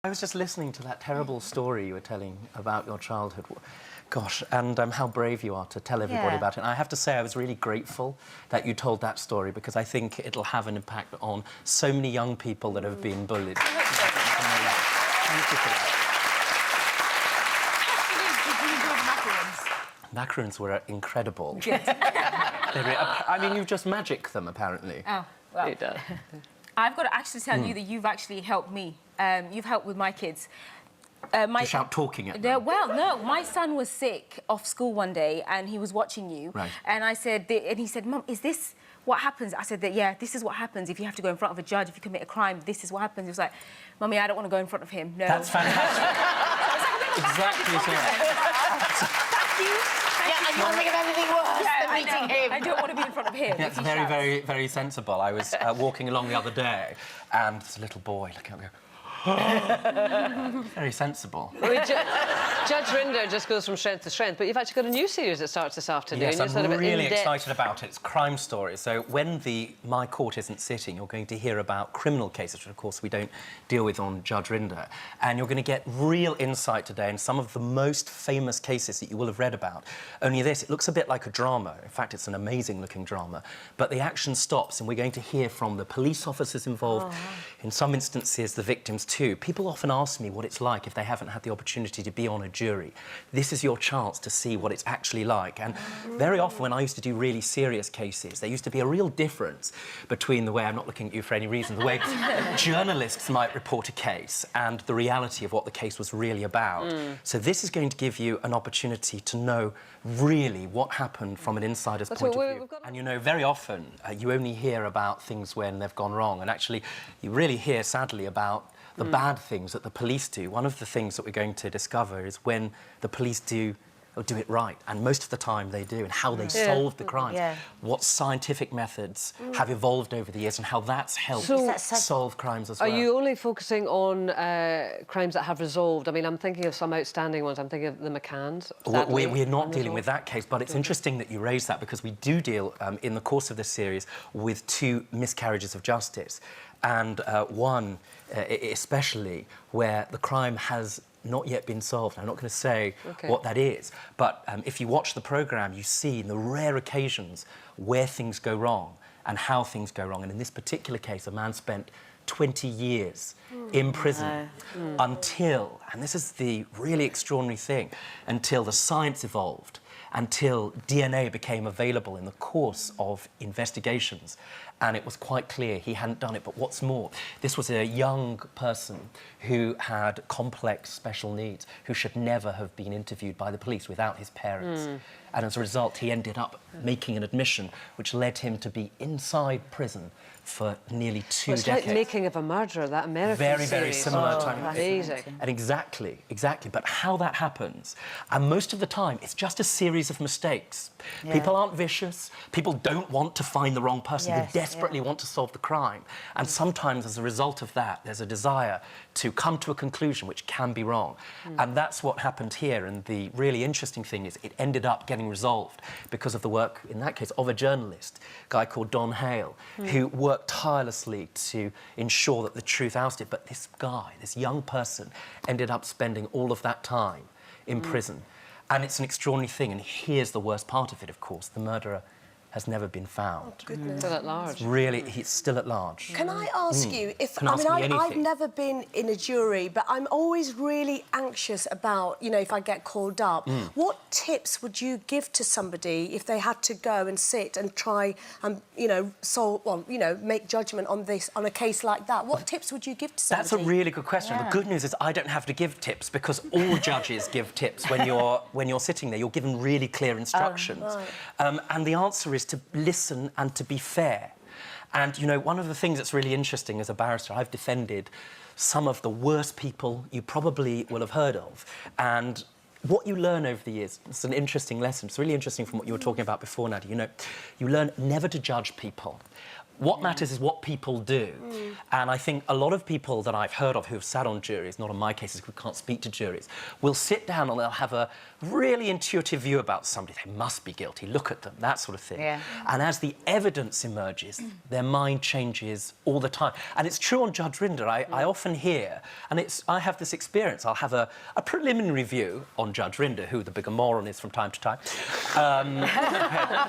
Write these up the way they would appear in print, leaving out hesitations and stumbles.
I was just listening to that terrible story you were telling about your childhood. Gosh, and how brave you are to tell everybody about it. And I have to say I was really grateful that you told that story, because I think it'll have an impact on so many young people that have been bullied. Thank you for that. Macarons were incredible. I mean, you just magic them, apparently. Oh, well. I've got to actually tell you that you've actually helped me. You've helped with my kids. Just out talking at them? Well, no, my son was sick off school one day and he was watching you. Right. And I said, and he said, Mum, is this what happens? I said that, yeah, this is what happens if you have to go in front of a judge, if you commit a crime, this is what happens. He was like, Mummy, I don't want to go in front of him. No. That's fantastic. Exactly so. Thank you. Yeah, and you want to think of anything worse than meeting him. I don't want to be in front of him. That's very, very, very sensible. I was walking along the other day, and this little boy looking at me, very sensible. Judge Rinder just goes from strength to strength, but you've actually got a new series that starts this afternoon. Yes, I'm really excited about it. It's Crime Stories. So when My Court isn't sitting, you're going to hear about criminal cases, which, of course, we don't deal with on Judge Rinder. And you're going to get real insight today in some of the most famous cases that you will have read about. Only this, it looks a bit like a drama. In fact, it's an amazing-looking drama. But the action stops, and we're going to hear from the police officers involved, in some instances, the victims too. People often ask me what it's like if they haven't had the opportunity to be on a jury. This is your chance to see what it's actually like. And very often when I used to do really serious cases, there used to be a real difference between the way, I'm not looking at you for any reason, the way journalists might report a case and the reality of what the case was really about. So this is going to give you an opportunity to know really what happened from an insider's point of view. And you know, very often you only hear about things when they've gone wrong, and actually you really hear, sadly, about the bad things that the police do. One of the things that we're going to discover is when the police do it right, and most of the time they do, and how they solve the crimes, what scientific methods have evolved over the years, and how that's helped solve crimes as well. Are you only focusing on crimes that have resolved? I mean, I'm thinking of some outstanding ones. I'm thinking of the McCanns. We're not dealing with that case, but it's interesting that you raise that, because we do deal, in the course of this series, with 2 miscarriages of justice, and one especially where the crime has not yet been solved. I'm not going to say what that is, but if you watch the programme, you see in the rare occasions where things go wrong and how things go wrong. And in this particular case, a man spent 20 years in prison until, and this is the really extraordinary thing, until the science evolved, until DNA became available in the course of investigations, and it was quite clear he hadn't done it. But what's more, this was a young person who had complex special needs, who should never have been interviewed by the police without his parents. And as a result, he ended up making an admission which led him to be inside prison for nearly 2 decades. It's like Making of a Murderer, that American series. series. Very similar type. Amazing. And exactly. But how that happens, and most of the time, it's just a series of mistakes. People aren't vicious. People don't want to find the wrong person. They desperately want to solve the crime. And sometimes, as a result of that, there's a desire to come to a conclusion which can be wrong. And that's what happened here. And the really interesting thing is it ended up getting resolved because of the work, in that case, of a journalist, a guy called Don Hale, who worked tirelessly to ensure that the truth ousted. But this guy, this young person, ended up spending all of that time in prison. And it's an extraordinary thing. And here's the worst part of it, of course. The murderer has never been found. Oh, goodness. Still at large. Really, he's still at large. Can I ask you, I've never been in a jury, but I'm always really anxious about, you know, if I get called up. What tips would you give to somebody if they had to go and sit and try and, you know, make judgment on a case like that? What tips would you give to somebody? That's a really good question. The good news is I don't have to give tips, because all judges give tips when you're sitting there. You're given really clear instructions. And the answer is to listen and to be fair. And, you know, one of the things that's really interesting as a barrister, I've defended some of the worst people you probably will have heard of. And what you learn over the years, it's an interesting lesson. It's really interesting from what you were talking about before, Nadia. You know, you learn never to judge people. What matters is what people do. And I think a lot of people that I've heard of who have sat on juries, not in my cases, we can't speak to juries, will sit down and they'll have a really intuitive view about somebody. They must be guilty, look at them, that sort of thing. Yeah. And as the evidence emerges, their mind changes all the time. And it's true on Judge Rinder. I often hear, and I have this experience, I'll have a preliminary view on Judge Rinder, who the bigger moron is from time to time,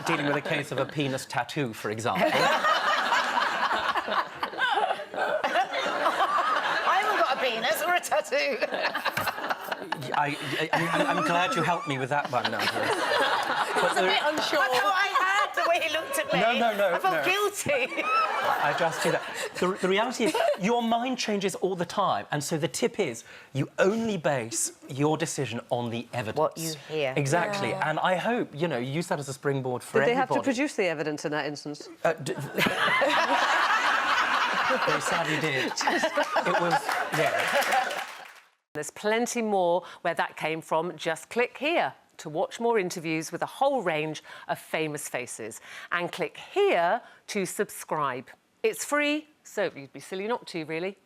dealing with a case of a penis tattoo, for example. I haven't got a penis or a tattoo. I'm glad you helped me with that one, Nigel. But a bit unsure. I thought I had the way he looked at me. No. I felt guilty. I just do that. The reality is your mind changes all the time, and so the tip is you only base your decision on the evidence. What you hear. Exactly. Yeah. And I hope, you know, you use that as a springboard for Did they everybody. have to produce the evidence in that instance? They sadly did. It was, yeah. There's plenty more where that came from. Just click here to watch more interviews with a whole range of famous faces. And click here to subscribe. It's free, so you'd be silly not to, really.